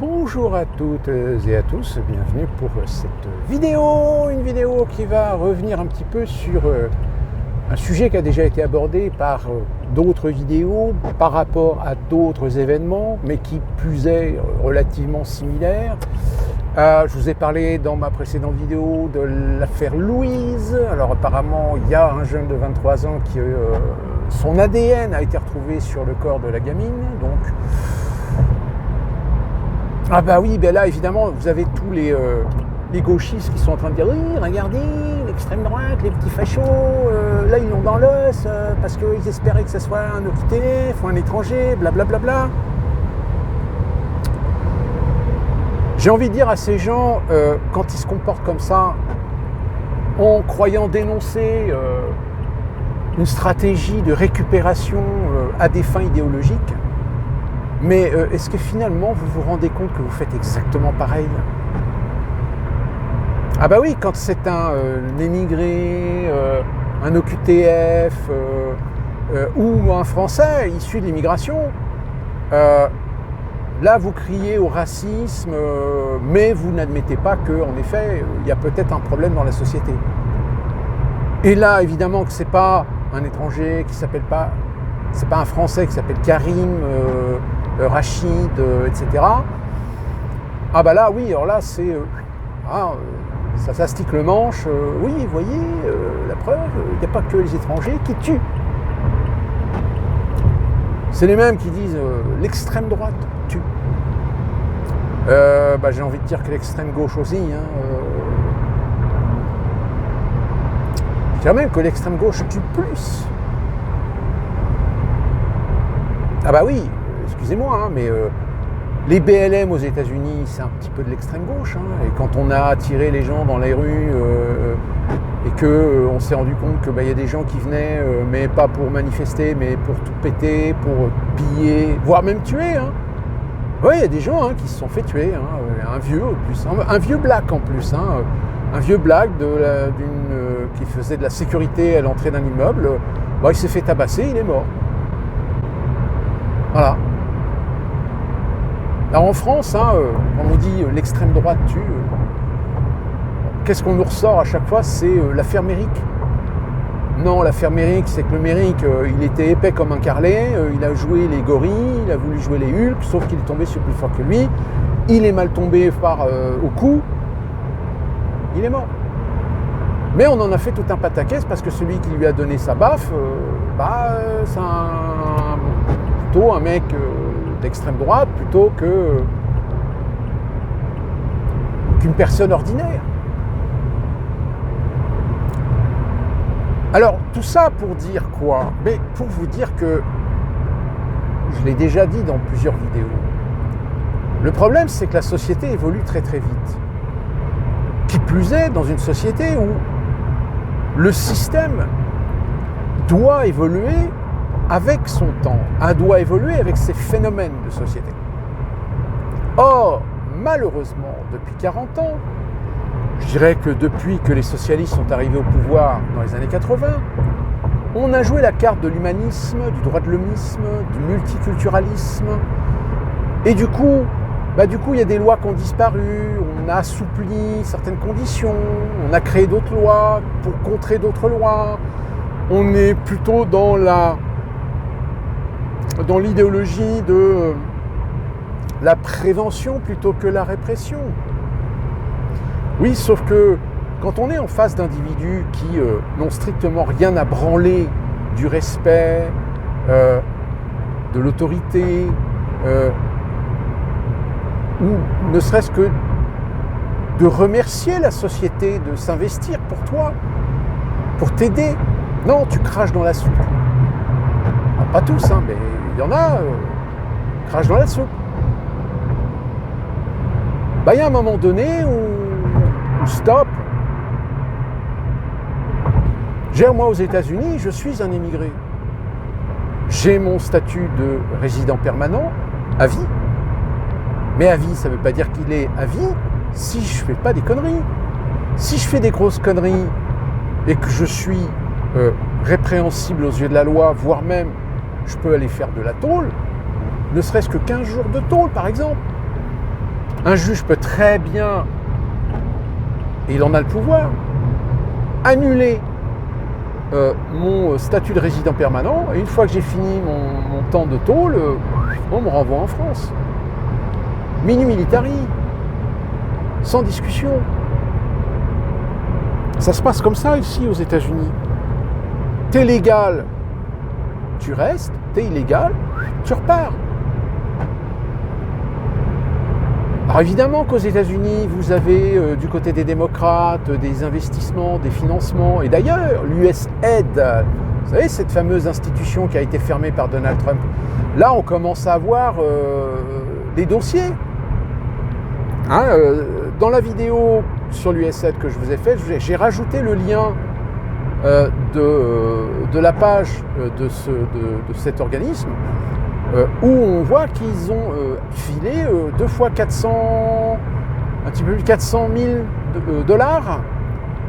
Bonjour à toutes et à tous, bienvenue pour cette vidéo, une vidéo qui va revenir un petit peu sur un sujet qui a déjà été abordé par d'autres vidéos par rapport à d'autres événements, mais qui plus est relativement similaire. Je vous ai parlé dans ma précédente vidéo de l'affaire Louise. Alors apparemment, il y a un jeune de 23 ans qui son ADN a été retrouvé sur le corps de la gamine, donc... Ah bah oui, ben là évidemment vous avez tous les gauchistes qui sont en train de dire oui, regardez, l'extrême droite, les petits fachos, là ils l'ont dans l'os parce qu'ils espéraient que ce soit un OQTF ou un étranger, blablabla. Bla bla bla. J'ai envie de dire à ces gens, quand ils se comportent comme ça, en croyant dénoncer une stratégie de récupération à des fins idéologiques, mais est-ce que finalement vous vous rendez compte que vous faites exactement pareil? Ah bah oui, quand c'est un émigré, un OQTF ou un Français issu de l'immigration, là vous criez au racisme, mais vous n'admettez pas qu'en effet il y a peut-être un problème dans la société. Et là évidemment que c'est pas un étranger qui s'appelle pas, c'est pas un Français qui s'appelle Karim, Rachid, etc. Ah bah là, oui, alors là, c'est... ça s'astique le manche. Oui, vous voyez, la preuve, il n'y a pas que les étrangers qui tuent. C'est les mêmes qui disent l'extrême droite tue. J'ai envie de dire que l'extrême gauche aussi. Je dirais même que l'extrême gauche tue plus. Ah bah oui, excusez-moi, mais les BLM aux États-Unis, c'est un petit peu de l'extrême gauche. Et quand on a attiré les gens dans les rues et qu'on s'est rendu compte qu'il y a des gens qui venaient, mais pas pour manifester, mais pour tout péter, pour piller, voire même tuer. Oui, il y a des gens qui se sont fait tuer. Un vieux en plus, un vieux black en plus. Un vieux black qui faisait de la sécurité à l'entrée d'un immeuble. Il s'est fait tabasser, il est mort. Voilà. Alors en France, quand on dit l'extrême droite tue, qu'est-ce qu'on nous ressort à chaque fois? C'est l'affaire Méric. Non, l'affaire Méric, c'est que le Méric, il était épais comme un carlet, il a joué les gorilles, il a voulu jouer les Hulk, sauf qu'il est tombé sur plus fort que lui. Il est mal tombé au cou, il est mort. Mais on en a fait tout un pataquès parce que celui qui lui a donné sa baffe, c'est un mec d'extrême droite plutôt qu'une personne ordinaire. Alors tout ça pour dire quoi? Mais pour vous dire que je l'ai déjà dit dans plusieurs vidéos. Le problème, c'est que la société évolue très très vite. Qui plus est, dans une société où le système doit évoluer avec son temps, doit évoluer avec ses phénomènes de société. Or, malheureusement, depuis 40 ans, je dirais que depuis que les socialistes sont arrivés au pouvoir dans les années 80, on a joué la carte de l'humanisme, du droit de l'homisme, du multiculturalisme, et du coup, il y a des lois qui ont disparu, on a assoupli certaines conditions, on a créé d'autres lois pour contrer d'autres lois, on est plutôt dans l'idéologie de la prévention plutôt que la répression. Oui, sauf que quand on est en face d'individus qui n'ont strictement rien à branler du respect, de l'autorité, ou ne serait-ce que de remercier la société de s'investir pour toi, pour t'aider, non, tu craches dans la soupe. Pas tous, mais il y en a, crachent dans la soupe. Il y a un moment donné où stop. Moi aux États-Unis, je suis un émigré. J'ai mon statut de résident permanent à vie. Mais à vie, ça ne veut pas dire qu'il est à vie si je ne fais pas des conneries. Si je fais des grosses conneries et que je suis répréhensible aux yeux de la loi, voire même je peux aller faire de la tôle, ne serait-ce que 15 jours de tôle, par exemple. Un juge peut très bien, et il en a le pouvoir, annuler mon statut de résident permanent, et une fois que j'ai fini mon temps de tôle, on me renvoie en France. Minu militari, sans discussion. Ça se passe comme ça ici aux États-Unis. T'es légal, tu restes, t'es illégal, tu repars. Alors évidemment qu'aux États-Unis, vous avez du côté des démocrates des investissements, des financements, et d'ailleurs l'USAID, vous savez, cette fameuse institution qui a été fermée par Donald Trump, là on commence à avoir des dossiers. Hein, dans la vidéo sur l'USAID que je vous ai faite, j'ai rajouté le lien de la page de cet organisme, où on voit qu'ils ont filé 2 fois 400, un petit peu plus de 400 000 dollars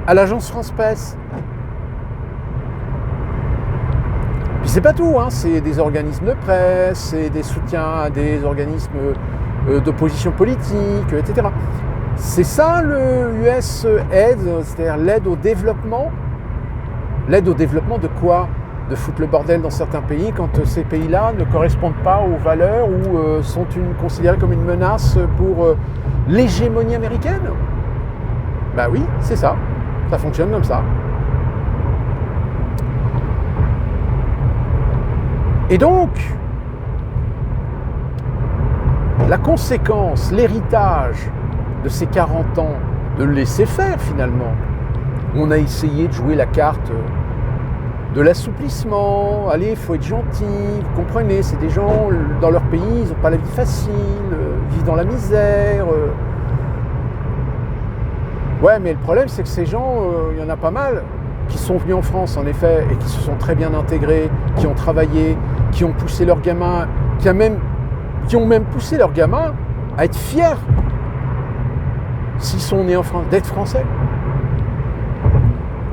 à l'agence France-Presse. Puis c'est pas tout, hein, c'est des organismes de presse, c'est des soutiens à des organismes d'opposition politique, etc. C'est ça le USAID, c'est-à-dire l'aide au développement. L'aide au développement de quoi ? De foutre le bordel dans certains pays quand ces pays-là ne correspondent pas aux valeurs ou sont considérés comme une menace pour l'hégémonie américaine. Ben oui, c'est ça. Ça fonctionne comme ça. Et donc, la conséquence, l'héritage de ces 40 ans de laisser faire finalement, on a essayé de jouer la carte de l'assouplissement, allez, il faut être gentil, vous comprenez, c'est des gens, dans leur pays, ils n'ont pas la vie facile, vivent dans la misère. Ouais, mais le problème, c'est que ces gens, il y en a pas mal, qui sont venus en France, en effet, et qui se sont très bien intégrés, qui ont travaillé, qui ont poussé leurs gamins, qui ont même poussé leurs gamins à être fiers, s'ils sont nés en France, d'être français.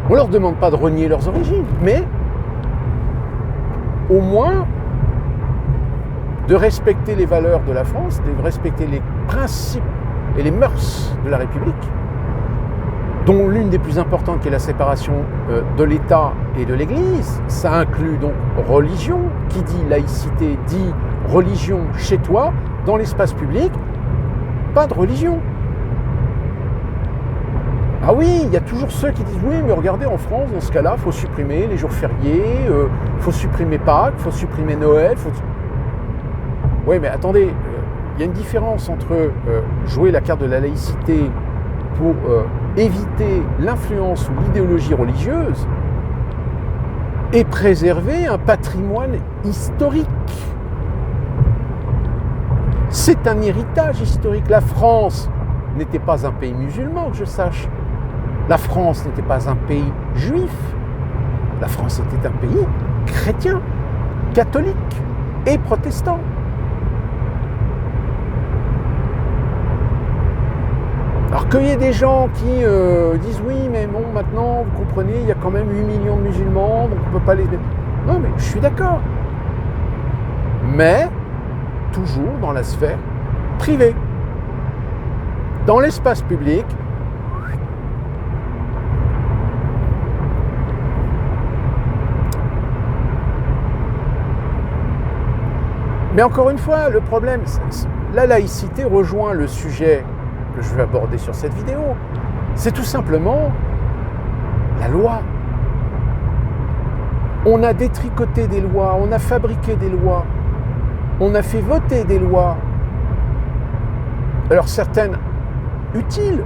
On ne leur demande pas de renier leurs origines, mais au moins de respecter les valeurs de la France, de respecter les principes et les mœurs de la République, dont l'une des plus importantes qui est la séparation de l'État et de l'Église. Ça inclut donc religion. Qui dit laïcité dit religion chez toi, dans l'espace public, pas de religion. Ah oui, il y a toujours ceux qui disent « Oui, mais regardez, en France, dans ce cas-là, il faut supprimer les jours fériés, il faut supprimer Pâques, il faut supprimer Noël. » Oui, mais attendez, il y a une différence entre jouer la carte de la laïcité pour éviter l'influence ou l'idéologie religieuse et préserver un patrimoine historique. C'est un héritage historique. La France n'était pas un pays musulman, que je sache. La France n'était pas un pays juif. La France était un pays chrétien, catholique et protestant. Alors qu'il y ait des gens qui disent « Oui, mais bon, maintenant, vous comprenez, il y a quand même 8 millions de musulmans, donc on ne peut pas les... » Non, mais je suis d'accord. Mais toujours dans la sphère privée. Dans l'espace public, mais encore une fois, le problème, la laïcité rejoint le sujet que je vais aborder sur cette vidéo. C'est tout simplement la loi. On a détricoté des lois, on a fabriqué des lois, on a fait voter des lois. Alors certaines utiles,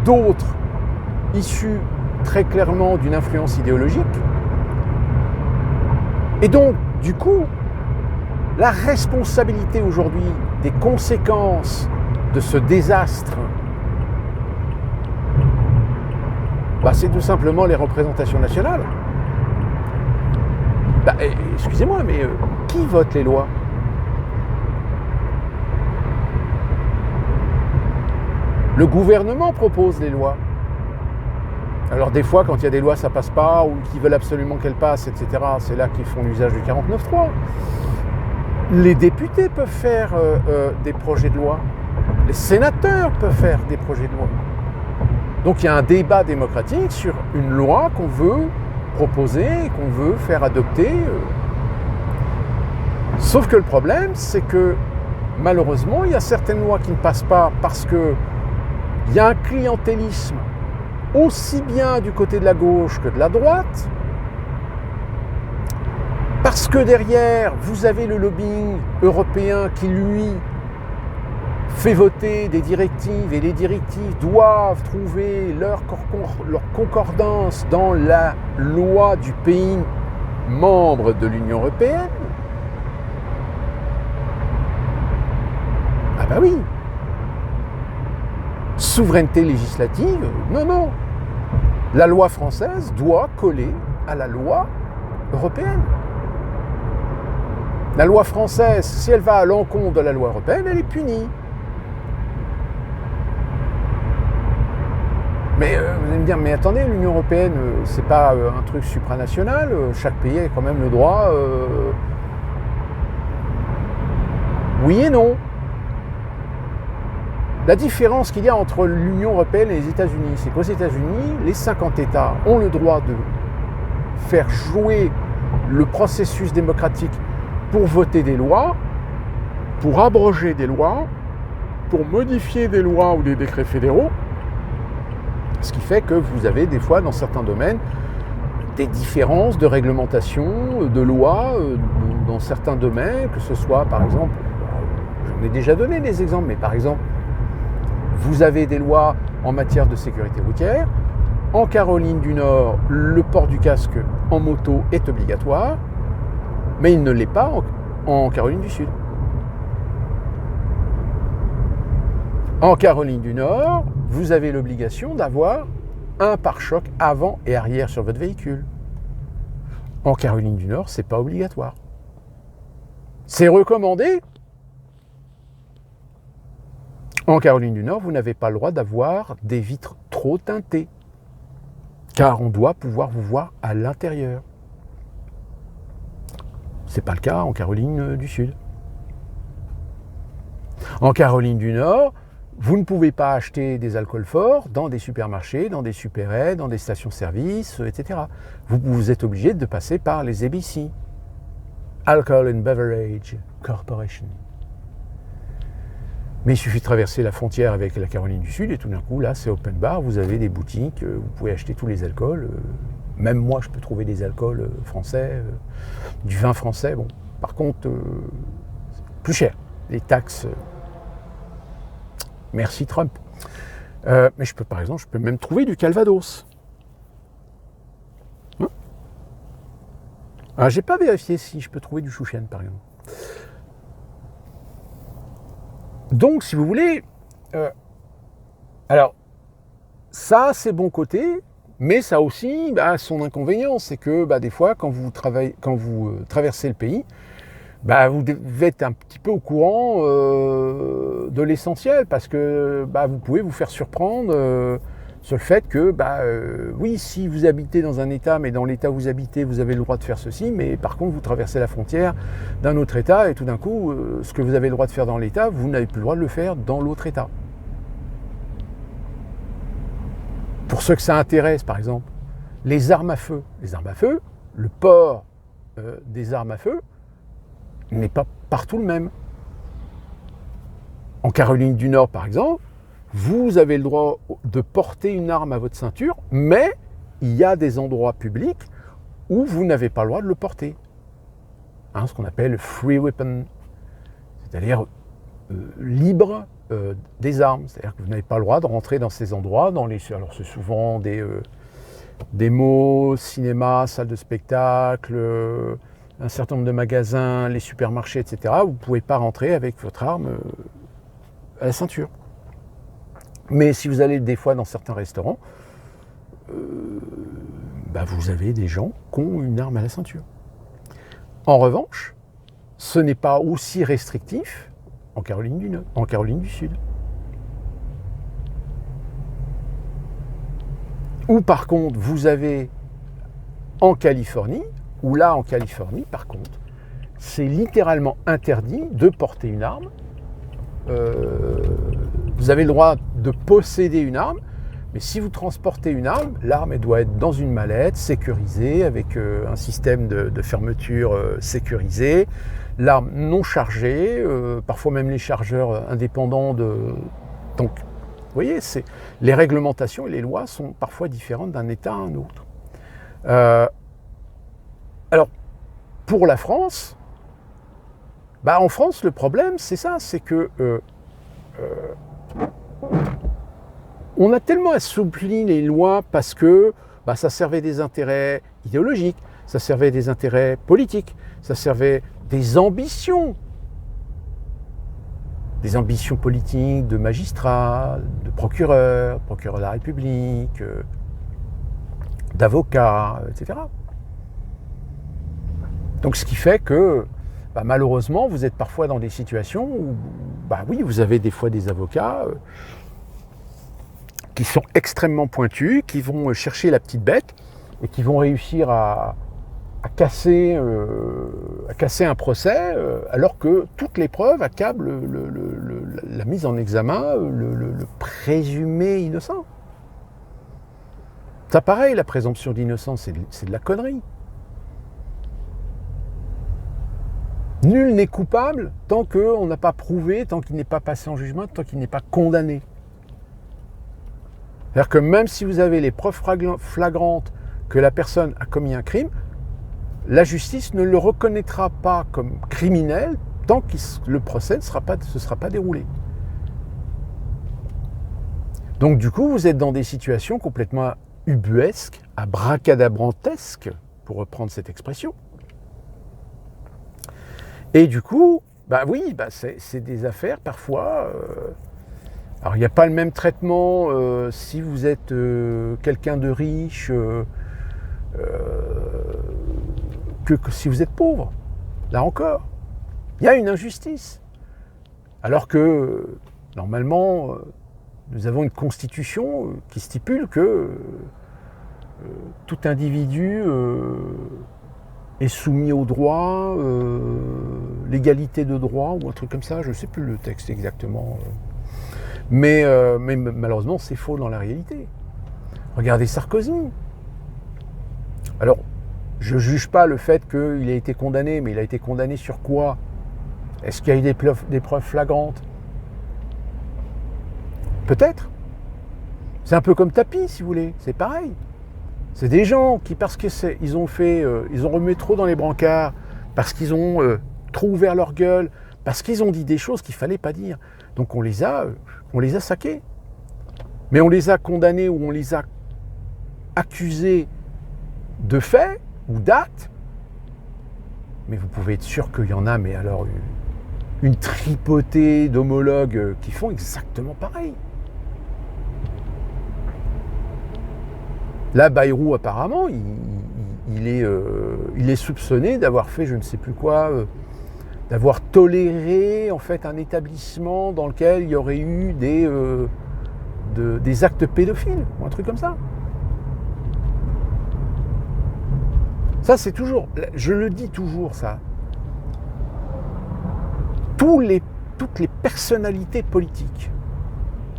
d'autres issues très clairement d'une influence idéologique. Et donc, du coup, la responsabilité aujourd'hui des conséquences de ce désastre, c'est tout simplement les représentations nationales. Excusez-moi, mais qui vote les lois ? Le gouvernement propose les lois. Alors des fois, quand il y a des lois, ça passe pas, ou qu'ils veulent absolument qu'elles passent, etc., c'est là qu'ils font l'usage du 49.3. Les députés peuvent faire des projets de loi. Les sénateurs peuvent faire des projets de loi. Donc il y a un débat démocratique sur une loi qu'on veut proposer, qu'on veut faire adopter. Sauf que le problème, c'est que malheureusement, il y a certaines lois qui ne passent pas parce qu'il y a un clientélisme aussi bien du côté de la gauche que de la droite, parce que derrière, vous avez le lobbying européen qui, lui, fait voter des directives, et les directives doivent trouver leur concordance dans la loi du pays membre de l'Union européenne. Ah bah oui. Souveraineté législative, non. La loi française doit coller à la loi européenne. La loi française, si elle va à l'encontre de la loi européenne, elle est punie. Mais vous allez me dire, mais attendez, l'Union européenne, c'est pas un truc supranational, chaque pays a quand même le droit. Oui et non. La différence qu'il y a entre l'Union européenne et les États-Unis, c'est qu'aux États-Unis, les 50 États ont le droit de faire jouer le processus démocratique pour voter des lois, pour abroger des lois, pour modifier des lois ou des décrets fédéraux, ce qui fait que vous avez des fois dans certains domaines des différences de réglementation, de lois dans certains domaines, que ce soit par exemple, j'en ai déjà donné des exemples, mais par exemple, vous avez des lois en matière de sécurité routière. En Caroline du Nord, le port du casque en moto est obligatoire, mais il ne l'est pas en Caroline du Sud. En Caroline du Nord, vous avez l'obligation d'avoir un pare-choc avant et arrière sur votre véhicule. En Caroline du Nord, ce n'est pas obligatoire. C'est recommandé. En Caroline du Nord, vous n'avez pas le droit d'avoir des vitres trop teintées, car on doit pouvoir vous voir à l'intérieur. Ce n'est pas le cas en Caroline du Sud. En Caroline du Nord, vous ne pouvez pas acheter des alcools forts dans des supermarchés, dans des supérettes, dans des stations-service, etc. Vous êtes obligé de passer par les ABC, Alcohol and Beverage Corporation. Mais il suffit de traverser la frontière avec la Caroline du Sud et tout d'un coup, là, c'est open bar, vous avez des boutiques, vous pouvez acheter tous les alcools. Même moi, je peux trouver des alcools français, du vin français. Bon, par contre, plus cher. Les taxes, merci Trump. Mais je peux, par exemple, je peux même trouver du Calvados. Alors, j'ai pas vérifié si je peux trouver du Chouchen, par exemple. Donc, si vous voulez, alors, ça, c'est bon côté, mais ça aussi son inconvénient, c'est que des fois, quand vous traversez le pays, vous devez être un petit peu au courant de l'essentiel, parce que vous pouvez vous faire surprendre sur le fait que, oui, si vous habitez dans un État, mais dans l'État où vous habitez, vous avez le droit de faire ceci, mais par contre, vous traversez la frontière d'un autre État, et tout d'un coup, ce que vous avez le droit de faire dans l'État, vous n'avez plus le droit de le faire dans l'autre État. Pour ceux que ça intéresse, par exemple, les armes à feu. Les armes à feu, le port des armes à feu n'est pas partout le même. En Caroline du Nord, par exemple, vous avez le droit de porter une arme à votre ceinture, mais il y a des endroits publics où vous n'avez pas le droit de le porter. Ce qu'on appelle free weapon, c'est-à-dire libre des armes. C'est-à-dire que vous n'avez pas le droit de rentrer dans ces endroits. Alors c'est souvent des malls, cinémas, salles de spectacle, un certain nombre de magasins, les supermarchés, etc. Vous ne pouvez pas rentrer avec votre arme à la ceinture. Mais si vous allez des fois dans certains restaurants, vous avez des gens qui ont une arme à la ceinture. En revanche, ce n'est pas aussi restrictif en Caroline du Nord, en Caroline du Sud. Ou par contre, vous avez en Californie, où là en Californie, par contre, c'est littéralement interdit de porter une arme. Vous avez le droit de posséder une arme, mais si vous transportez une arme, l'arme elle doit être dans une mallette sécurisée avec un système de fermeture sécurisé, l'arme non chargée, parfois même les chargeurs indépendants de... Donc, vous voyez, les réglementations et les lois sont parfois différentes d'un État à un autre. Alors, pour la France, en France, le problème, c'est ça, c'est que on a tellement assoupli les lois parce que ça servait des intérêts idéologiques, ça servait des intérêts politiques, ça servait des ambitions politiques de magistrats, de procureurs de la République, d'avocats, etc. Donc ce qui fait que malheureusement, vous êtes parfois dans des situations où, oui, vous avez des fois des avocats qui sont extrêmement pointus, qui vont chercher la petite bête et qui vont réussir à casser un procès alors que toutes les preuves accablent la mise en examen, le présumé innocent. Ça pareil, la présomption d'innocence, c'est de la connerie. Nul n'est coupable tant qu'on n'a pas prouvé, tant qu'il n'est pas passé en jugement, tant qu'il n'est pas condamné. C'est-à-dire que même si vous avez les preuves flagrantes que la personne a commis un crime, la justice ne le reconnaîtra pas comme criminel tant que le procès ne se sera pas déroulé. Donc du coup, vous êtes dans des situations complètement ubuesques, abracadabrantesques, pour reprendre cette expression. Et du coup, c'est des affaires parfois... alors il n'y a pas le même traitement si vous êtes quelqu'un de riche que si vous êtes pauvre. Là encore, il y a une injustice. Alors que, normalement, nous avons une constitution qui stipule que tout individu est soumis au droit, l'égalité de droit, ou un truc comme ça, je ne sais plus le texte exactement. Mais malheureusement, c'est faux dans la réalité. Regardez Sarkozy. Alors, je ne juge pas le fait qu'il ait été condamné, mais il a été condamné sur quoi? Est-ce qu'il y a eu des preuves flagrantes? Peut-être. C'est un peu comme Tapi, si vous voulez. C'est pareil. C'est des gens qui, parce qu'ils ont remis trop dans les brancards, parce qu'ils ont trop ouvert leur gueule, parce qu'ils ont dit des choses qu'il ne fallait pas dire. Donc on les a saqués. Mais on les a condamnés ou on les a accusés de faits ou d'actes. Mais vous pouvez être sûr qu'il y en a, mais alors une tripotée d'homologues qui font exactement pareil. Là, Bayrou, apparemment, il est soupçonné d'avoir fait je ne sais plus quoi, d'avoir toléré en fait un établissement dans lequel il y aurait eu des actes pédophiles, ou un truc comme ça. Ça, c'est toujours, je le dis toujours, ça. Toutes les personnalités politiques,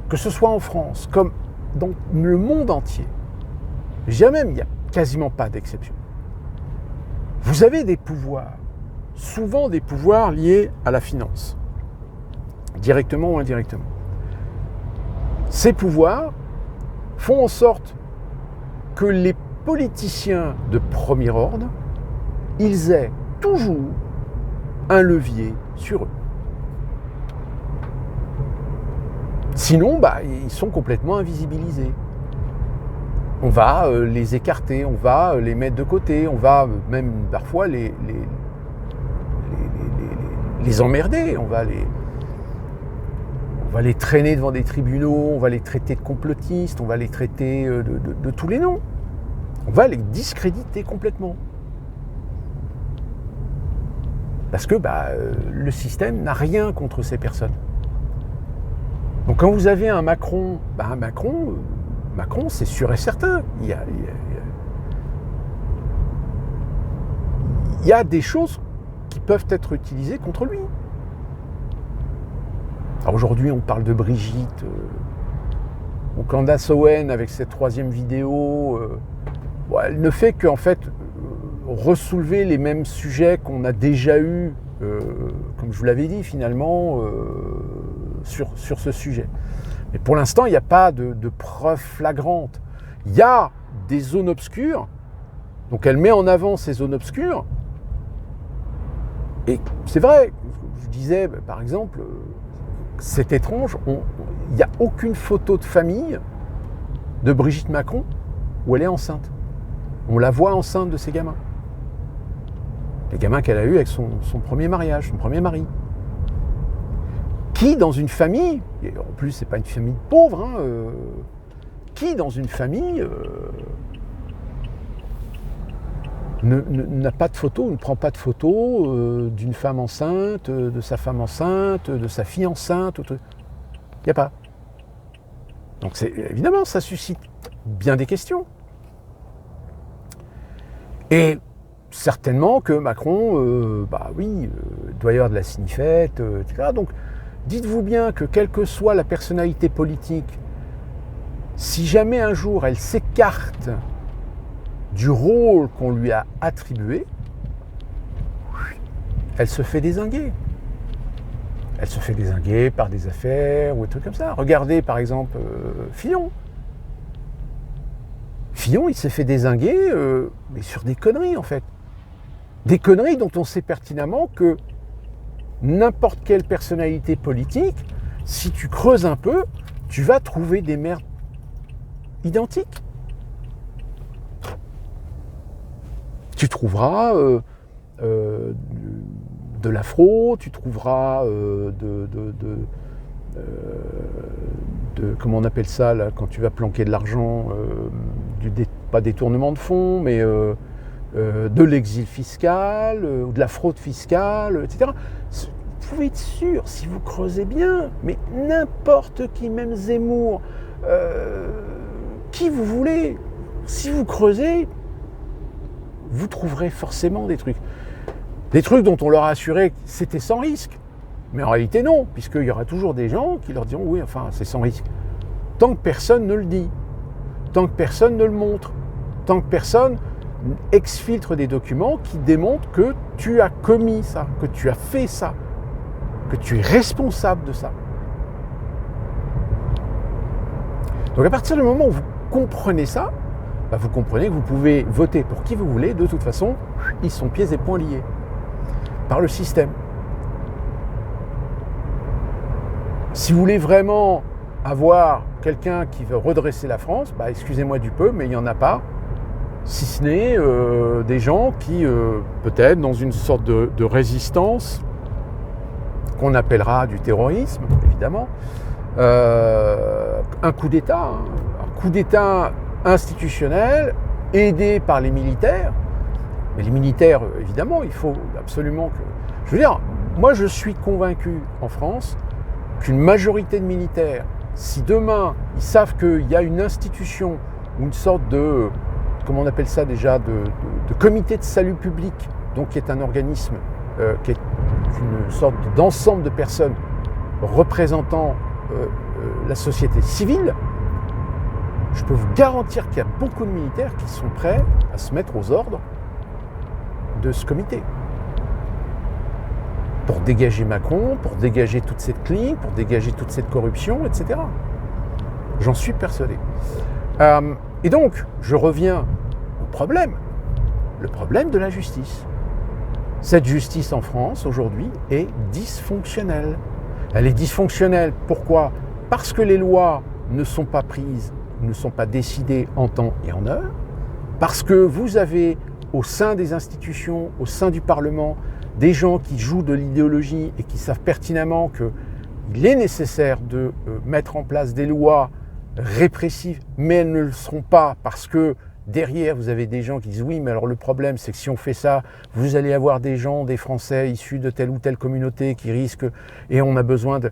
que ce soit en France, comme dans le monde entier, jamais, il n'y a quasiment pas d'exception. Vous avez des pouvoirs, souvent des pouvoirs liés à la finance, directement ou indirectement. Ces pouvoirs font en sorte que les politiciens de premier ordre, ils aient toujours un levier sur eux. Sinon, ils sont complètement invisibilisés. On va les écarter, on va les mettre de côté, on va même parfois les emmerder, on va les traîner devant des tribunaux, on va les traiter de complotistes, on va les traiter de tous les noms. On va les discréditer complètement. Parce que le système n'a rien contre ces personnes. Donc quand vous avez un Macron, Macron, c'est sûr et certain. Il y a des choses qui peuvent être utilisées contre lui. Alors aujourd'hui, on parle de Brigitte, ou Candace Owen avec cette 3e vidéo. Elle ne fait qu'en fait ressoulever les mêmes sujets qu'on a déjà eus, comme je vous l'avais dit finalement, sur ce sujet. Mais pour l'instant, il n'y a pas de preuves flagrantes. Il y a des zones obscures, donc elle met en avant ces zones obscures. Et c'est vrai, je disais par exemple, c'est étrange, il n'y a aucune photo de famille de Brigitte Macron où elle est enceinte. On la voit enceinte de ses gamins. Les gamins qu'elle a eus avec son premier mariage, son premier mari. Qui dans une famille, et en plus c'est pas une famille pauvre, qui dans une famille n'a pas de photo, ne prend pas de photo d'une femme enceinte, de sa femme enceinte, de sa fille enceinte, il n'y a pas. Donc évidemment ça suscite bien des questions. Et certainement que Macron, il doit y avoir de la signifette, etc. Donc dites-vous bien que quelle que soit la personnalité politique, si jamais un jour elle s'écarte du rôle qu'on lui a attribué, elle se fait dézinguer. Elle se fait dézinguer par des affaires ou des trucs comme ça. Regardez par exemple Fillon. Fillon, il s'est fait dézinguer, mais sur des conneries en fait. Des conneries dont on sait pertinemment que n'importe quelle personnalité politique, si tu creuses un peu, tu vas trouver des merdes identiques. Tu trouveras de l'afro, tu trouveras comment on appelle ça là, quand tu vas planquer de l'argent, pas détournement de fonds, mais de l'exil fiscal, ou de la fraude fiscale, etc. Vous pouvez être sûr, si vous creusez bien, mais n'importe qui, même Zemmour, qui vous voulez, si vous creusez, vous trouverez forcément des trucs. Des trucs dont on leur a assuré que c'était sans risque. Mais en réalité non, puisqu'il y aura toujours des gens qui leur diront oui, enfin c'est sans risque. Tant que personne ne le dit, tant que personne ne le montre, tant que personne exfiltre des documents qui démontrent que tu as commis ça, que tu as fait ça, que tu es responsable de ça. Donc à partir du moment où vous comprenez ça, vous comprenez que vous pouvez voter pour qui vous voulez, de toute façon, ils sont pieds et poings liés par le système. Si vous voulez vraiment avoir quelqu'un qui veut redresser la France, excusez-moi du peu, mais il n'y en a pas, si ce n'est des gens qui, peut-être dans une sorte de résistance, qu'on appellera du terrorisme, évidemment, un coup d'État, un coup d'État institutionnel, aidé par les militaires. Mais les militaires, évidemment, il faut absolument que... Je veux dire, moi je suis convaincu en France qu'une majorité de militaires, si demain ils savent qu'il y a une institution ou une sorte de, comment on appelle ça déjà, de comité de salut public, donc qui est un organisme qui est une sorte d'ensemble de personnes représentant la société civile, je peux vous garantir qu'il y a beaucoup de militaires qui sont prêts à se mettre aux ordres de ce comité. Pour dégager Macron, pour dégager toute cette clique, pour dégager toute cette corruption, etc. J'en suis persuadé. Et donc, je reviens au problème. Le problème de la justice. Cette justice en France, aujourd'hui, est dysfonctionnelle. Elle est dysfonctionnelle. Pourquoi ? Parce que les lois ne sont pas prises, ne sont pas décidées en temps et en heure. Parce que vous avez, au sein des institutions, au sein du Parlement, des gens qui jouent de l'idéologie et qui savent pertinemment qu'il est nécessaire de mettre en place des lois répressives, mais elles ne le seront pas parce que derrière, vous avez des gens qui disent oui, mais alors le problème, c'est que si on fait ça, vous allez avoir des gens, des Français issus de telle ou telle communauté qui risquent, et on a besoin de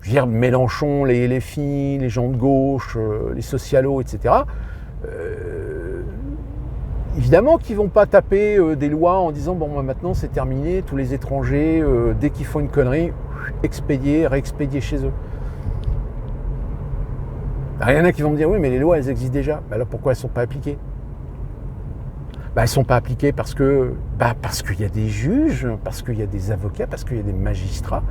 je veux dire, Mélenchon, les LFI, les gens de gauche, les socialos, etc. évidemment qu'ils ne vont pas taper des lois en disant bon, maintenant c'est terminé, tous les étrangers, dès qu'ils font une connerie, expédier, réexpédier chez eux. Il y en a qui vont me dire oui, mais les lois elles existent déjà. Alors pourquoi elles ne sont pas appliquées? Elles ne sont pas appliquées parce qu'il y a des juges, parce qu'il y a des avocats, parce qu'il y a des magistrats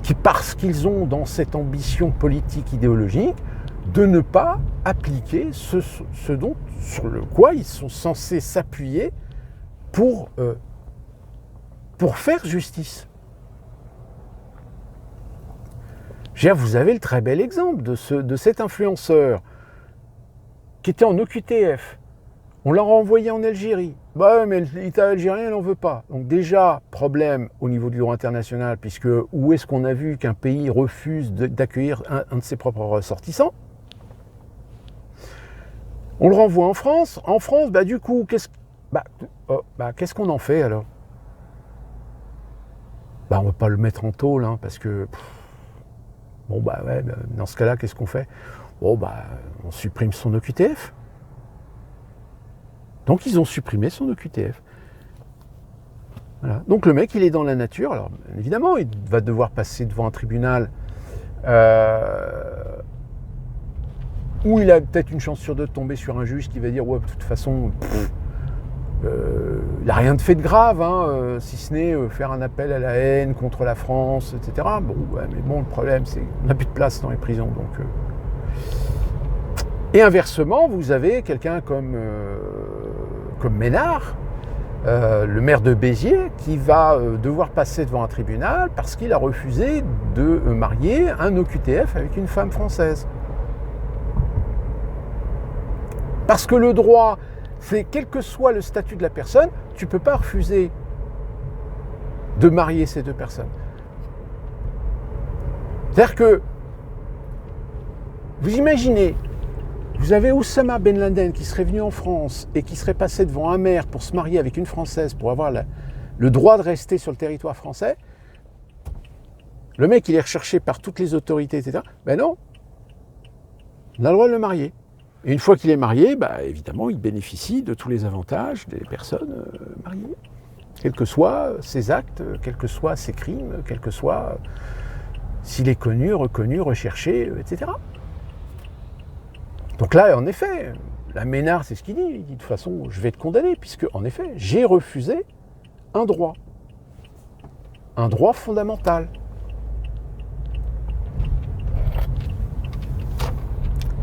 qui, parce qu'ils ont dans cette ambition politique idéologique, de ne pas appliquer ce sur le quoi ils sont censés s'appuyer pour faire justice. Vous avez le très bel exemple de cet influenceur qui était en OQTF. On l'a renvoyé en Algérie. Mais l'État algérien n'en veut pas. Donc déjà, problème au niveau du droit international, puisque où est-ce qu'on a vu qu'un pays refuse d'accueillir un de ses propres ressortissants? On le renvoie en France. En France, du coup, qu'est-ce qu'on en fait alors? On ne va pas le mettre en tôle, parce que... dans ce cas-là, qu'est-ce qu'on fait? On supprime son OQTF. Donc ils ont supprimé son OQTF. Voilà. Donc le mec, il est dans la nature. Alors évidemment, il va devoir passer devant un tribunal où il a peut-être une chance sur deux de tomber sur un juge qui va dire ouais, de toute façon, il n'a rien de fait de grave, si ce n'est faire un appel à la haine contre la France, etc. Mais le problème, c'est qu'on n'a plus de place dans les prisons. Donc, Et inversement, vous avez quelqu'un comme Ménard, le maire de Béziers, qui va devoir passer devant un tribunal parce qu'il a refusé de marier un OQTF avec une femme française. Parce que le droit, c'est quel que soit le statut de la personne, tu ne peux pas refuser de marier ces deux personnes. C'est-à-dire que, vous imaginez, vous avez Oussama Ben Laden qui serait venu en France et qui serait passé devant un maire pour se marier avec une Française, pour avoir le droit de rester sur le territoire français. Le mec, il est recherché par toutes les autorités, etc. Non, on a le droit de le marier. Et une fois qu'il est marié, évidemment, il bénéficie de tous les avantages des personnes mariées. Quels que soient ses actes, quels que soient ses crimes, quel que soit s'il est connu, reconnu, recherché, etc. Donc là, en effet, la Ménard, c'est ce qu'il dit. Il dit de toute façon, je vais te condamner, puisque, en effet, j'ai refusé un droit fondamental.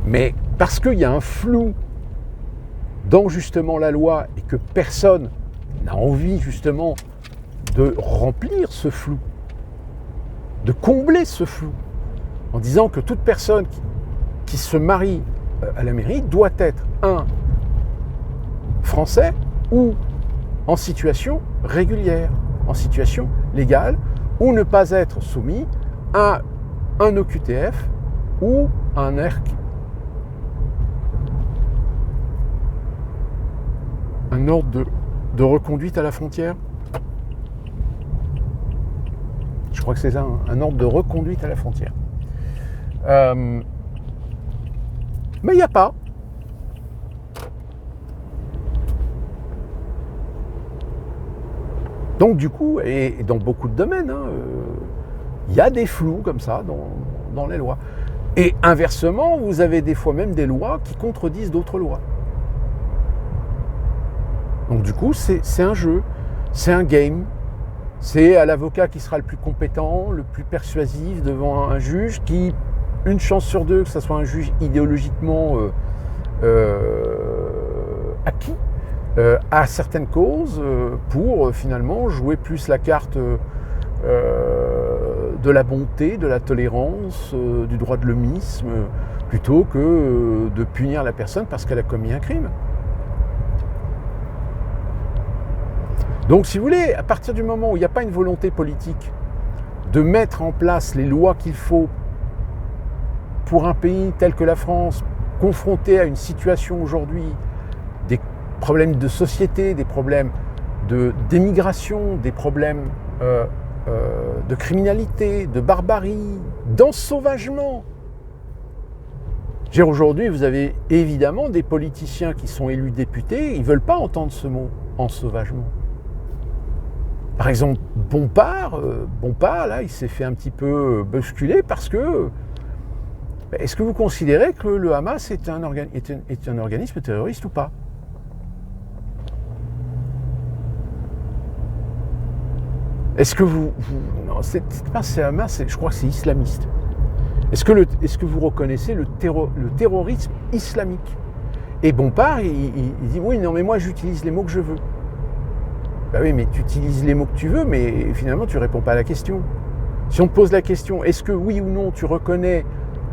Mais parce qu'il y a un flou dans justement la loi et que personne n'a envie justement de remplir ce flou, de combler ce flou, en disant que toute personne qui se marie à la mairie doit être un Français ou en situation régulière, en situation légale, ou ne pas être soumis à un OQTF ou à un ERC. Un ordre de reconduite à la frontière. Je crois que c'est ça, un ordre de reconduite à la frontière. Mais il n'y a pas. Donc du coup, et dans beaucoup de domaines, il y a des flous comme ça dans les lois. Et inversement, vous avez des fois même des lois qui contredisent d'autres lois. Donc du coup, c'est un jeu, c'est un game. C'est à l'avocat qui sera le plus compétent, le plus persuasif devant un juge qui, une chance sur deux, que ce soit un juge idéologiquement acquis à certaines causes pour finalement jouer plus la carte de la bonté, de la tolérance, du droit de l'hommisme, plutôt que de punir la personne parce qu'elle a commis un crime. Donc si vous voulez, à partir du moment où il n'y a pas une volonté politique de mettre en place les lois qu'il faut pour un pays tel que la France, confronté à une situation aujourd'hui, des problèmes de société, des problèmes d'émigration, des problèmes de criminalité, de barbarie, d'ensauvagement. Aujourd'hui, vous avez évidemment des politiciens qui sont élus députés, ils ne veulent pas entendre ce mot, ensauvagement. Par exemple, Bompard, là, il s'est fait un petit peu bousculer parce que... Est-ce que vous considérez que le Hamas est un organisme terroriste ou pas? Est-ce que vous non, c'est pas Hamas, je crois que c'est islamiste. Est-ce que vous reconnaissez le terrorisme islamique? Et Bompard, il dit oui, non, mais moi j'utilise les mots que je veux. Ben oui, mais tu utilises les mots que tu veux, mais finalement tu ne réponds pas à la question. Si on te pose la question, est-ce que oui ou non tu reconnais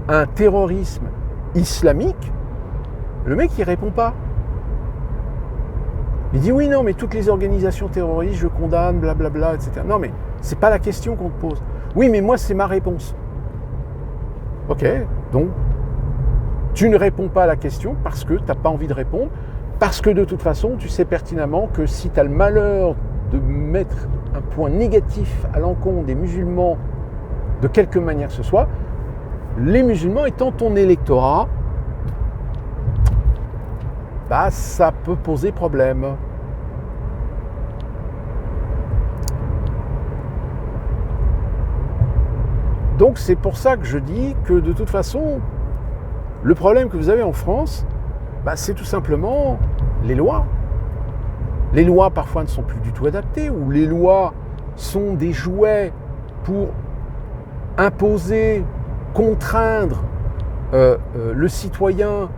un terrorisme islamique? Le mec il répond pas. Il dit oui, non, mais toutes les organisations terroristes, je condamne, blablabla, etc. Non, mais c'est pas la question qu'on te pose. Oui, mais moi c'est ma réponse. Ok, donc tu ne réponds pas à la question parce que tu n'as pas envie de répondre, parce que de toute façon, tu sais pertinemment que si tu as le malheur de mettre un point négatif à l'encontre des musulmans de quelque manière que ce soit, les musulmans étant ton électorat, bah ça peut poser problème. Donc c'est pour ça que je dis que de toute façon, le problème que vous avez en France, bah, c'est tout simplement les lois. Les lois parfois ne sont plus du tout adaptées, ou les lois sont des jouets pour imposer, contraindre le citoyen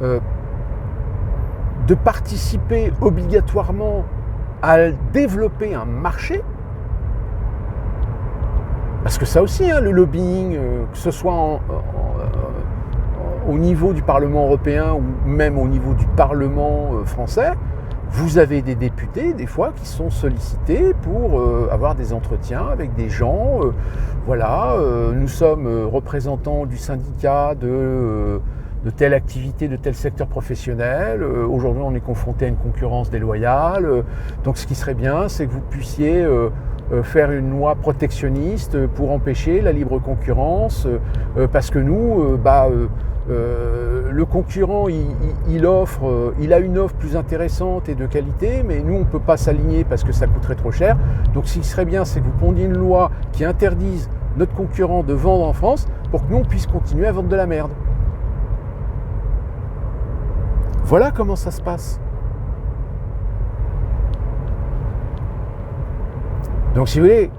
de participer obligatoirement à développer un marché. Parce que ça aussi, hein, le lobbying, que ce soit au niveau du Parlement européen ou même au niveau du Parlement français, vous avez des députés, des fois, qui sont sollicités pour avoir des entretiens avec des gens. Nous sommes représentants du syndicat de telle activité, de tel secteur professionnel. Aujourd'hui, on est confronté à une concurrence déloyale. Donc, ce qui serait bien, c'est que vous puissiez faire une loi protectionniste pour empêcher la libre concurrence, parce que nous, le concurrent, il a une offre plus intéressante et de qualité, mais nous, on ne peut pas s'aligner parce que ça coûterait trop cher. Donc, ce qui serait bien, c'est que vous pondiez une loi qui interdise notre concurrent de vendre en France pour que nous, on puisse continuer à vendre de la merde. Voilà comment ça se passe. Donc, si vous voulez,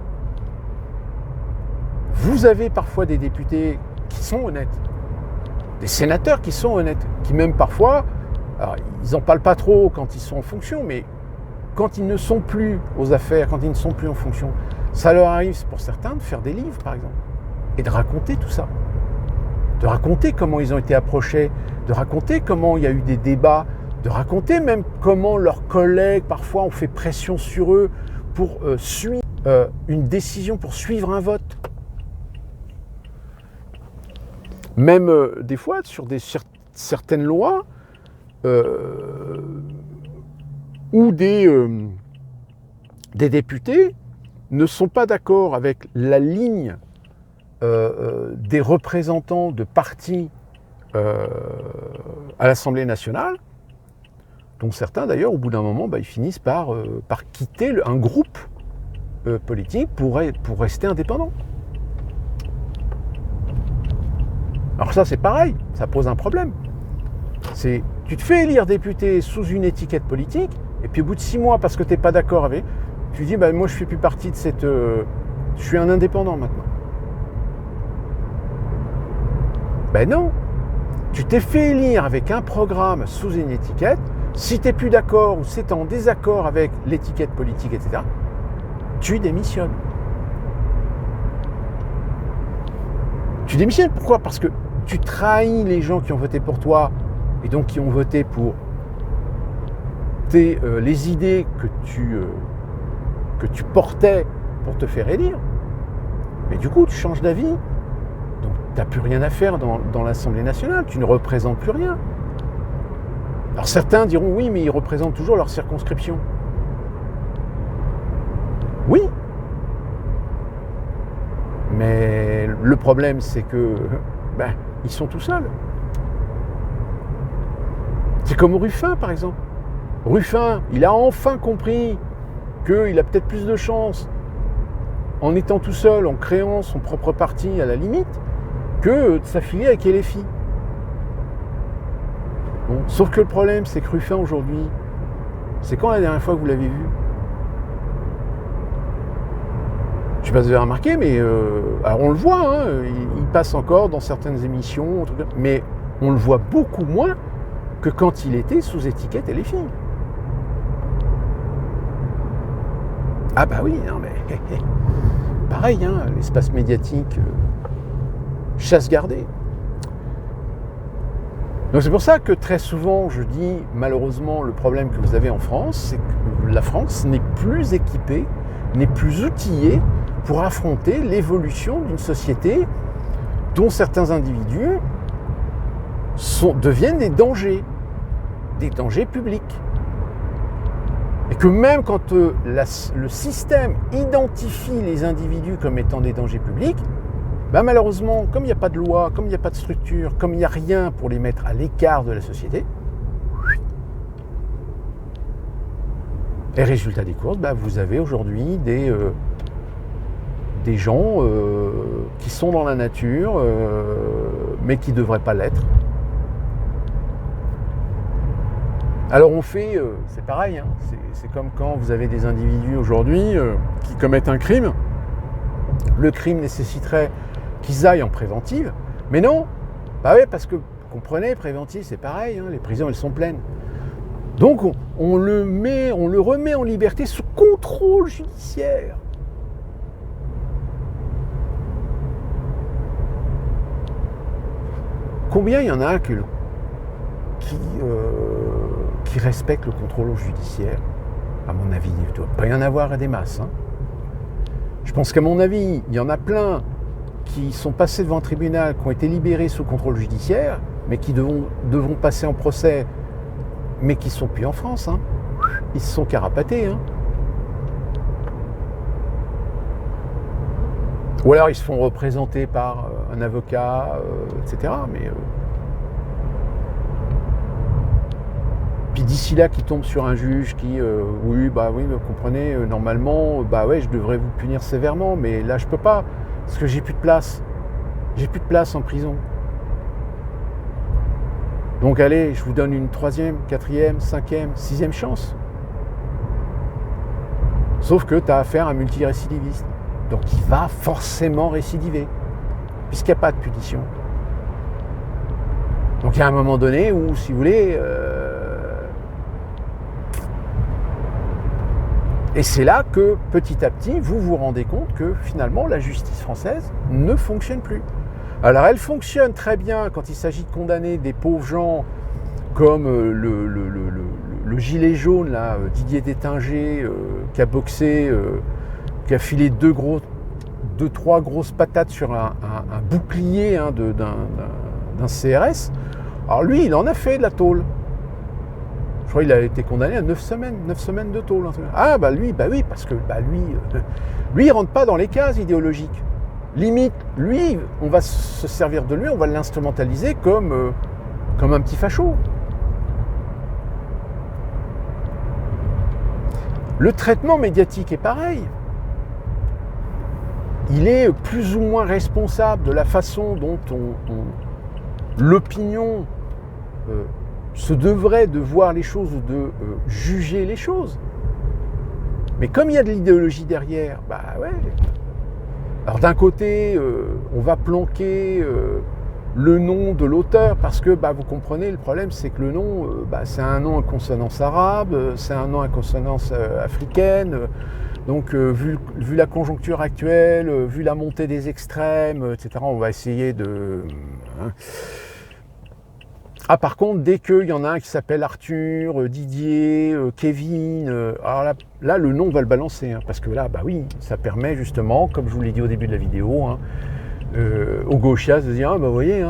vous avez parfois des députés qui sont honnêtes, des sénateurs qui sont honnêtes, qui même parfois, alors, ils n'en parlent pas trop quand ils sont en fonction, mais quand ils ne sont plus aux affaires, quand ils ne sont plus en fonction, ça leur arrive pour certains de faire des livres, par exemple, et de raconter tout ça, de raconter comment ils ont été approchés, de raconter comment il y a eu des débats, de raconter même comment leurs collègues parfois ont fait pression sur eux pour suivre une décision, pour suivre un vote. Même des fois sur certaines lois où des députés ne sont pas d'accord avec la ligne des représentants de partis à l'Assemblée nationale, dont certains d'ailleurs au bout d'un moment ils finissent par quitter un groupe politique pour rester indépendants. Alors ça c'est pareil, ça pose un problème. Tu te fais élire député sous une étiquette politique, et puis au bout de 6 mois, parce que tu n'es pas d'accord avec, tu dis moi je ne fais plus partie de cette... je suis un indépendant maintenant. Non, tu t'es fait élire avec un programme sous une étiquette, si tu n'es plus d'accord ou si tu es en désaccord avec l'étiquette politique, etc., tu démissionnes. Tu démissionnes, pourquoi? Parce que tu trahis les gens qui ont voté pour toi et donc qui ont voté pour les idées que tu portais pour te faire élire. Mais du coup, tu changes d'avis. Donc, tu n'as plus rien à faire dans l'Assemblée nationale. Tu ne représentes plus rien. Alors, certains diront, oui, mais ils représentent toujours leur circonscription. Oui. Mais le problème, c'est que ils sont tout seuls. C'est comme Ruffin, par exemple. Ruffin, il a enfin compris qu'il a peut-être plus de chance en étant tout seul, en créant son propre parti à la limite, que de s'affilier avec LFI. Bon, sauf que le problème, c'est que Ruffin aujourd'hui, c'est quand la dernière fois que vous l'avez vu? Je ne sais pas si vous avez remarqué, mais alors on le voit, hein, il passe encore dans certaines émissions, mais on le voit beaucoup moins que quand il était sous étiquette LFI. Ah bah oui, non mais pareil, hein, l'espace médiatique, chasse gardée. Donc c'est pour ça que très souvent je dis, malheureusement, le problème que vous avez en France, c'est que la France n'est plus équipée, n'est plus outillée pour affronter l'évolution d'une société dont certains individus deviennent des dangers publics. Et que même quand le système identifie les individus comme étant des dangers publics, ben malheureusement, comme il n'y a pas de loi, comme il n'y a pas de structure, comme il n'y a rien pour les mettre à l'écart de la société, et résultat des courses, ben vous avez aujourd'hui des gens qui sont dans la nature, mais qui ne devraient pas l'être. Alors on fait, c'est pareil, hein, c'est comme quand vous avez des individus aujourd'hui qui commettent un crime. Le crime nécessiterait qu'ils aillent en préventive, mais non, bah oui, parce que, vous comprenez, préventive c'est pareil, hein, les prisons elles sont pleines. Donc on le remet en liberté sous contrôle judiciaire. Combien il y en a qui respectent le contrôle judiciaire? À mon avis, il ne doit pas y en avoir des masses. Hein. Je pense qu'à mon avis, il y en a plein qui sont passés devant un tribunal, qui ont été libérés sous contrôle judiciaire, mais qui devront passer en procès, mais qui ne sont plus en France. Hein. Ils se sont carapatés. Hein. Ou alors ils se font représenter par un avocat, etc. Mais puis d'ici là, qui tombe sur un juge qui, oui, vous comprenez, normalement, je devrais vous punir sévèrement, mais là je peux pas, parce que j'ai plus de place. J'ai plus de place en prison. Donc allez, je vous donne une 3e, 4e, 5e, 6e chance. Sauf que tu as affaire à un multirécidiviste. Donc il va forcément récidiver, puisqu'il n'y a pas de punition. Donc il y a un moment donné où, si vous voulez, et c'est là que, petit à petit, vous vous rendez compte que, finalement, la justice française ne fonctionne plus. Alors elle fonctionne très bien quand il s'agit de condamner des pauvres gens comme le gilet jaune, là, Didier Détinger, qui a boxé, qui a filé 2-3 grosses patates sur un bouclier d'un CRS. Alors lui, il en a fait de la tôle. Je crois qu'il a été condamné à 9 semaines de tôle. Ah oui, parce que lui, il rentre pas dans les cases idéologiques. Limite, lui, on va se servir de lui, on va l'instrumentaliser comme un petit facho. Le traitement médiatique est pareil. Il est plus ou moins responsable de la façon dont l'opinion se devrait de voir les choses ou de juger les choses. Mais comme il y a de l'idéologie derrière, alors d'un côté, on va planquer le nom de l'auteur parce que, vous comprenez, le problème c'est que le nom, c'est un nom à consonance arabe, c'est un nom à consonance africaine. Donc, vu la conjoncture actuelle, vu la montée des extrêmes, etc., on va essayer de... Ah, par contre, dès qu'il y en a un qui s'appelle Arthur, Didier, Kevin, alors là, le nom va le balancer, hein, parce que là, ça permet justement, comme je vous l'ai dit au début de la vidéo, aux gauchistes de dire, vous voyez,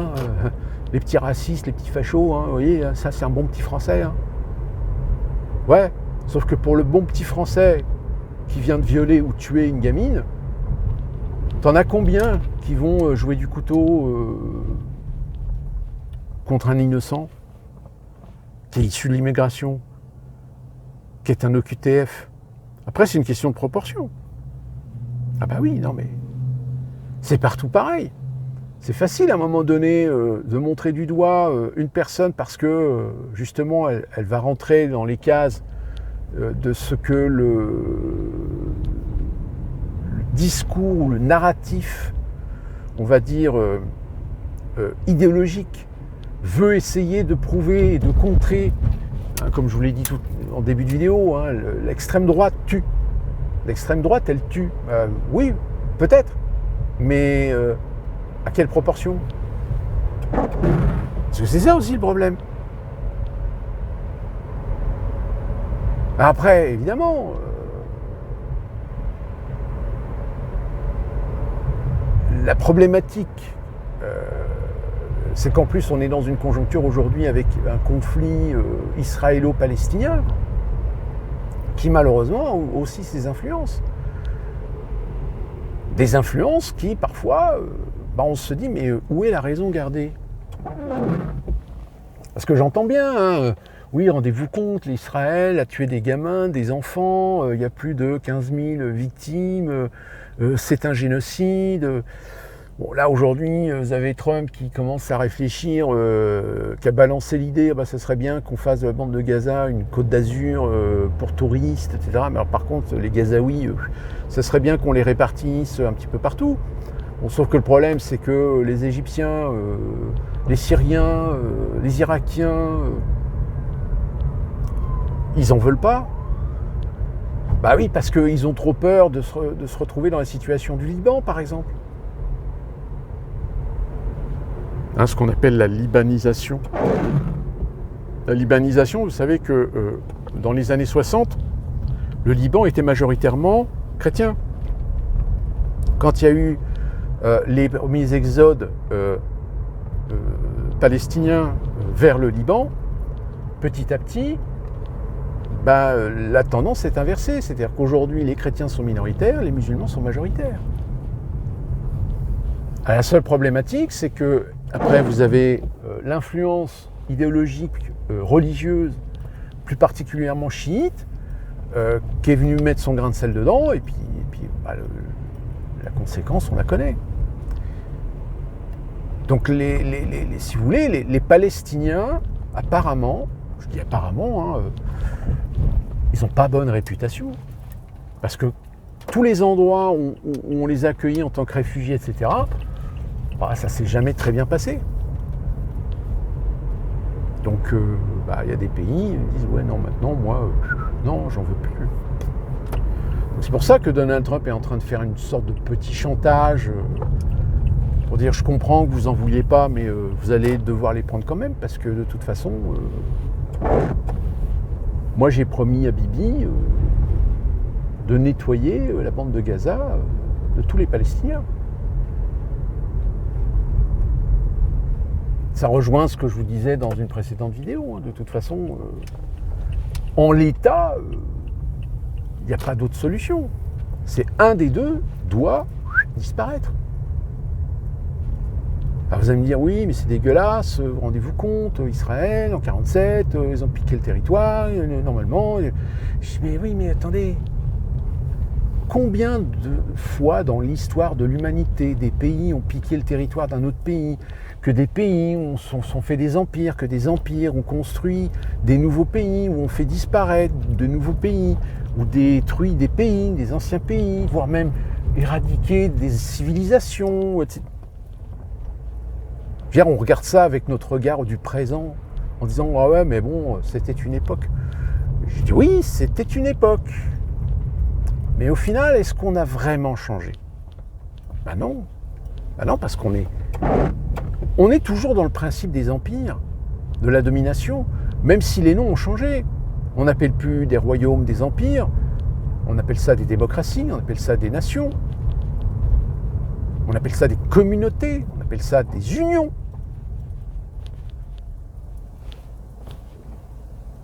les petits racistes, les petits fachos, vous voyez, ça c'est un bon petit français. Hein. Ouais, sauf que pour le bon petit français qui vient de violer ou tuer une gamine, t'en as combien qui vont jouer du couteau contre un innocent? qui est issu de l'immigration, qui est un OQTF. Après, c'est une question de proportion. Ah bah oui, non mais c'est partout pareil. C'est facile à un moment donné de montrer du doigt une personne parce que justement elle va rentrer dans les cases de ce que le discours ou le narratif, on va dire idéologique, veut essayer de prouver et de contrer, hein, comme je vous l'ai dit tout en début de vidéo, hein, l'extrême droite tue. L'extrême droite, elle tue. Oui, peut-être, mais à quelle proportion? Parce que c'est ça aussi le problème. Après, évidemment, la problématique, c'est qu'en plus on est dans une conjoncture aujourd'hui avec un conflit israélo-palestinien qui malheureusement a aussi ses influences. Des influences qui parfois, on se dit mais où est la raison gardée? Parce que j'entends bien, hein, oui, rendez-vous compte, l'Israël a tué des gamins, des enfants, il y a plus de 15 000 victimes, c'est un génocide. Bon, là aujourd'hui, vous avez Trump qui commence à réfléchir, qui a balancé l'idée, ça serait bien qu'on fasse de la bande de Gaza une côte d'Azur pour touristes, etc. Mais alors, par contre, les Gazaouis, ça serait bien qu'on les répartisse un petit peu partout. Bon, sauf que le problème, c'est que les Égyptiens, les Syriens, les Irakiens, ils en veulent pas. Bah oui, parce qu'ils ont trop peur de se retrouver dans la situation du Liban, par exemple. Hein, ce qu'on appelle la libanisation. La libanisation, vous savez que dans les années 60, le Liban était majoritairement chrétien. Quand il y a eu les premiers exodes palestiniens vers le Liban, petit à petit, la tendance est inversée. C'est-à-dire qu'aujourd'hui, les chrétiens sont minoritaires, les musulmans sont majoritaires. La seule problématique, c'est que après, vous avez l'influence idéologique, religieuse, plus particulièrement chiite, qui est venue mettre son grain de sel dedans, et puis la conséquence, on la connaît. Donc, si vous voulez, les Palestiniens, apparemment, je dis apparemment, hein, ils n'ont pas bonne réputation. Parce que tous les endroits où on les a accueillis en tant que réfugiés, etc., ça s'est jamais très bien passé. Donc, y a des pays qui disent « Ouais, non, maintenant, moi, non, j'en veux plus. » C'est pour ça que Donald Trump est en train de faire une sorte de petit chantage pour dire « Je comprends que vous en vouliez pas, mais vous allez devoir les prendre quand même, parce que de toute façon, moi, j'ai promis à Bibi de nettoyer la bande de Gaza de tous les Palestiniens. » Ça rejoint ce que je vous disais dans une précédente vidéo. De toute façon, en l'état, il n'y a pas d'autre solution. C'est un des deux doit disparaître. Alors vous allez me dire, oui, mais c'est dégueulasse, rendez-vous compte, Israël, en 1947, ils ont piqué le territoire, normalement. Je dis, mais oui, mais attendez. Combien de fois dans l'histoire de l'humanité, des pays ont piqué le territoire d'un autre pays, que des pays ont fait des empires, que des empires ont construit des nouveaux pays, où on fait disparaître de nouveaux pays, ou détruit des pays, des anciens pays, voire même éradiquer des civilisations, etc. On regarde ça avec notre regard du présent, en disant « Ah ouais, mais bon, c'était une époque. » Je dis « Oui, c'était une époque. » Mais au final, est-ce qu'on a vraiment changé? Non. Non, parce qu'on est toujours dans le principe des empires, de la domination, même si les noms ont changé. On n'appelle plus des royaumes des empires, on appelle ça des démocraties, on appelle ça des nations, on appelle ça des communautés, on appelle ça des unions.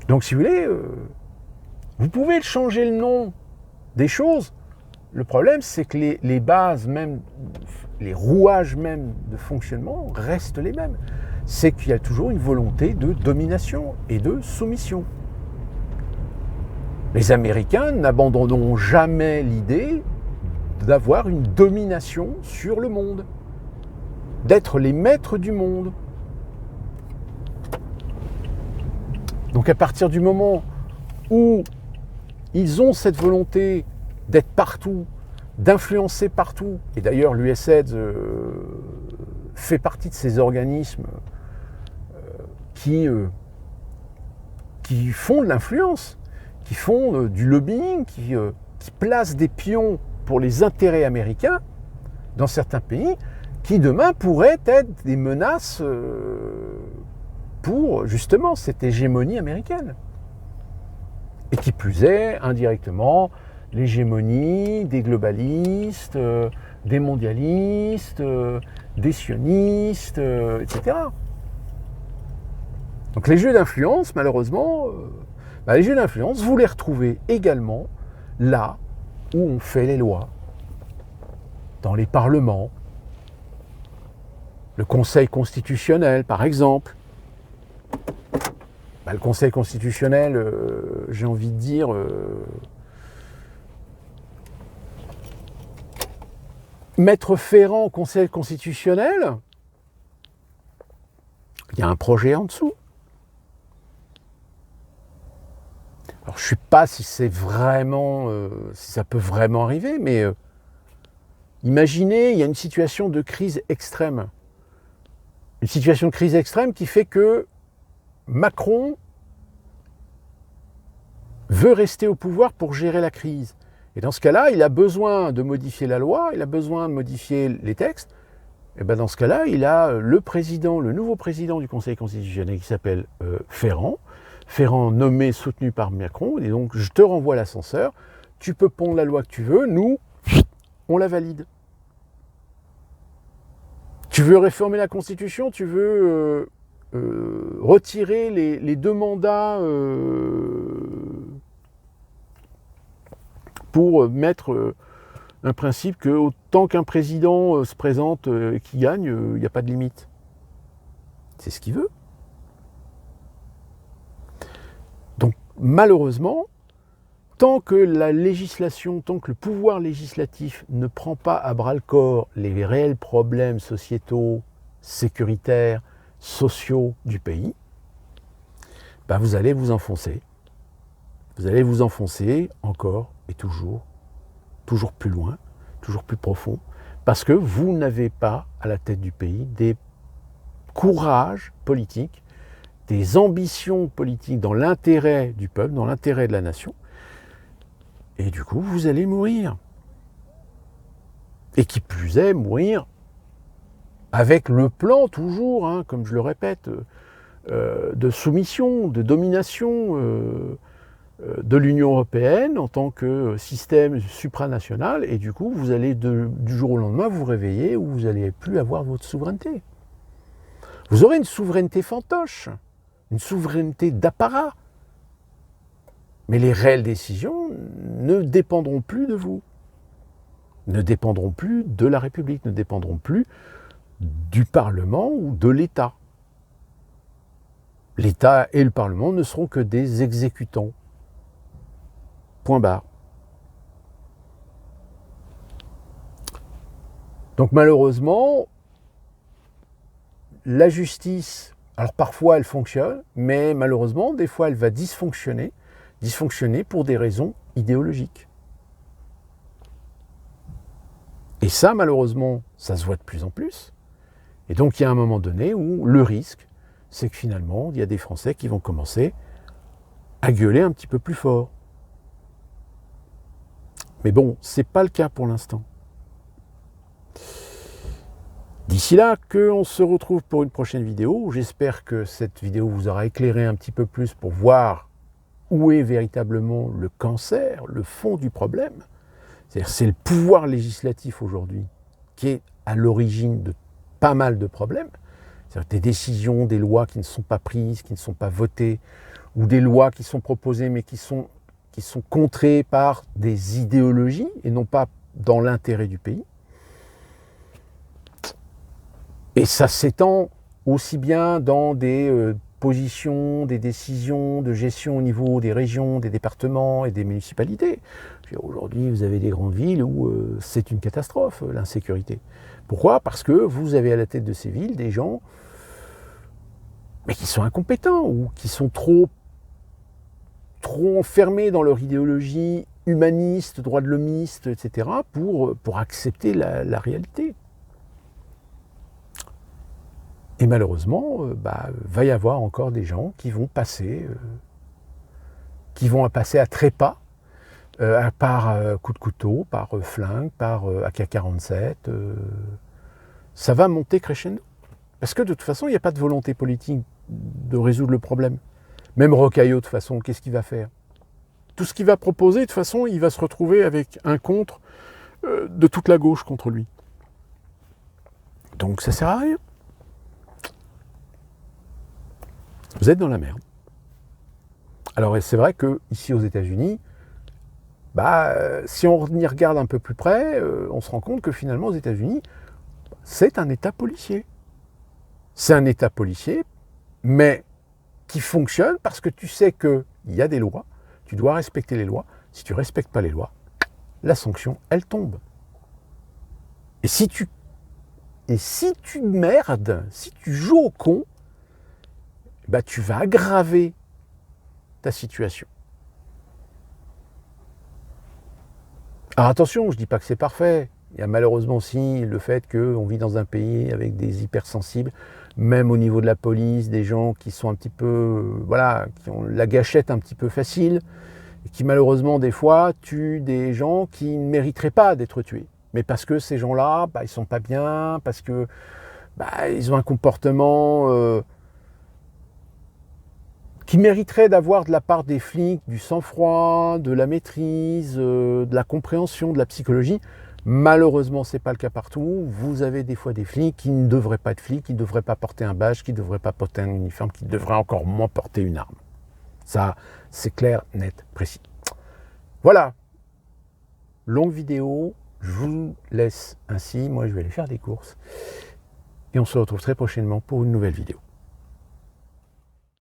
Donc si vous voulez, vous pouvez changer le nom des choses. Le problème, c'est que les bases, même les rouages même de fonctionnement restent les mêmes. C'est qu'il y a toujours une volonté de domination et de soumission. Les Américains n'abandonneront jamais l'idée d'avoir une domination sur le monde, d'être les maîtres du monde. Donc à partir du moment où ils ont cette volonté d'être partout, d'influencer partout, et d'ailleurs l'USAID fait partie de ces organismes qui font de l'influence, qui font du lobbying, qui placent des pions pour les intérêts américains dans certains pays, qui demain pourraient être des menaces pour justement cette hégémonie américaine. Et qui plus est, indirectement, l'hégémonie des globalistes, des mondialistes, des sionistes, etc. Donc les jeux d'influence, malheureusement, les jeux d'influence, vous les retrouvez également là où on fait les lois, dans les parlements, le Conseil constitutionnel par exemple. Le Conseil constitutionnel, j'ai envie de dire, Maître Ferrand au Conseil constitutionnel, il y a un projet en dessous. Alors je ne sais pas si c'est vraiment, si ça peut vraiment arriver, mais imaginez, il y a une situation de crise extrême. Une situation de crise extrême qui fait que Macron veut rester au pouvoir pour gérer la crise. Et dans ce cas-là, il a besoin de modifier la loi, il a besoin de modifier les textes. Et bien dans ce cas-là, il a le nouveau président du Conseil constitutionnel qui s'appelle Ferrand nommé, soutenu par Macron, et donc je te renvoie l'ascenseur, tu peux pondre la loi que tu veux, nous, on la valide. Tu veux réformer la Constitution, tu veux retirer les 2 mandats pour mettre un principe que autant qu'un président se présente et qu'il gagne, il n'y a pas de limite. C'est ce qu'il veut. Donc malheureusement, tant que la législation, tant que le pouvoir législatif ne prend pas à bras-le-corps les réels problèmes sociétaux, sécuritaires, sociaux du pays, vous allez vous enfoncer. Vous allez vous enfoncer encore et toujours plus loin, toujours plus profond, parce que vous n'avez pas à la tête du pays des courages politiques, des ambitions politiques dans l'intérêt du peuple, dans l'intérêt de la nation, et du coup vous allez mourir. Et qui plus est, mourir avec le plan toujours, comme je le répète, de soumission, de domination de l'Union européenne en tant que système supranational, et du coup vous allez du jour au lendemain vous réveiller où vous n'allez plus avoir votre souveraineté. Vous aurez une souveraineté fantoche, une souveraineté d'apparat, mais les réelles décisions ne dépendront plus de vous, ne dépendront plus de la République, ne dépendront plus du Parlement ou de l'État. L'État et le Parlement ne seront que des exécutants. Point barre. Donc malheureusement, la justice, alors parfois elle fonctionne, mais malheureusement, des fois elle va dysfonctionner pour des raisons idéologiques. Et ça, malheureusement, ça se voit de plus en plus. Et donc il y a un moment donné où le risque, c'est que finalement, il y a des Français qui vont commencer à gueuler un petit peu plus fort. Mais bon, ce n'est pas le cas pour l'instant. D'ici là, qu'on se retrouve pour une prochaine vidéo. J'espère que cette vidéo vous aura éclairé un petit peu plus pour voir où est véritablement le cancer, le fond du problème. C'est-à-dire c'est le pouvoir législatif aujourd'hui qui est à l'origine de pas mal de problèmes. C'est-à-dire des décisions, des lois qui ne sont pas prises, qui ne sont pas votées, ou des lois qui sont proposées mais qui sont contrées par des idéologies et non pas dans l'intérêt du pays. Et ça s'étend aussi bien dans des positions, des décisions de gestion au niveau des régions, des départements et des municipalités. Aujourd'hui, vous avez des grandes villes où c'est une catastrophe, l'insécurité. Pourquoi? Parce que vous avez à la tête de ces villes des gens mais qui sont incompétents ou qui sont trop enfermés dans leur idéologie humaniste, droit de l'homiste, etc., pour accepter la réalité. Et malheureusement, va y avoir encore des gens qui vont passer à trépas, par coup de couteau, par flingue, par AK-47. Ça va monter crescendo. Parce que de toute façon, il n'y a pas de volonté politique de résoudre le problème. Même Rocaillot, de toute façon, qu'est-ce qu'il va faire? Tout ce qu'il va proposer, de toute façon, il va se retrouver avec un contre de toute la gauche contre lui. Donc ça sert à rien. Vous êtes dans la merde. Alors c'est vrai que ici aux États-Unis, si on y regarde un peu plus près, on se rend compte que finalement aux États-Unis, c'est un État policier. C'est un État policier, mais qui fonctionne parce que tu sais qu'il y a des lois, tu dois respecter les lois. Si tu ne respectes pas les lois, la sanction, elle tombe. Et si tu merdes, si tu joues au con, tu vas aggraver ta situation. Alors attention, je ne dis pas que c'est parfait. Il y a malheureusement aussi le fait qu'on vit dans un pays avec des hypersensibles, même au niveau de la police, des gens qui sont un petit peu, qui ont la gâchette un petit peu facile, et qui malheureusement des fois tuent des gens qui ne mériteraient pas d'être tués. Mais parce que ces gens-là, ils sont pas bien, parce que ils ont un comportement qui mériterait d'avoir de la part des flics du sang-froid, de la maîtrise, de la compréhension, de la psychologie. Malheureusement, ce n'est pas le cas partout. Vous avez des fois des flics qui ne devraient pas être flics, qui ne devraient pas porter un badge, qui ne devraient pas porter un uniforme, qui devraient encore moins porter une arme. Ça, c'est clair, net, précis. Voilà. Longue vidéo. Je vous laisse ainsi. Moi, je vais aller faire des courses. Et on se retrouve très prochainement pour une nouvelle vidéo.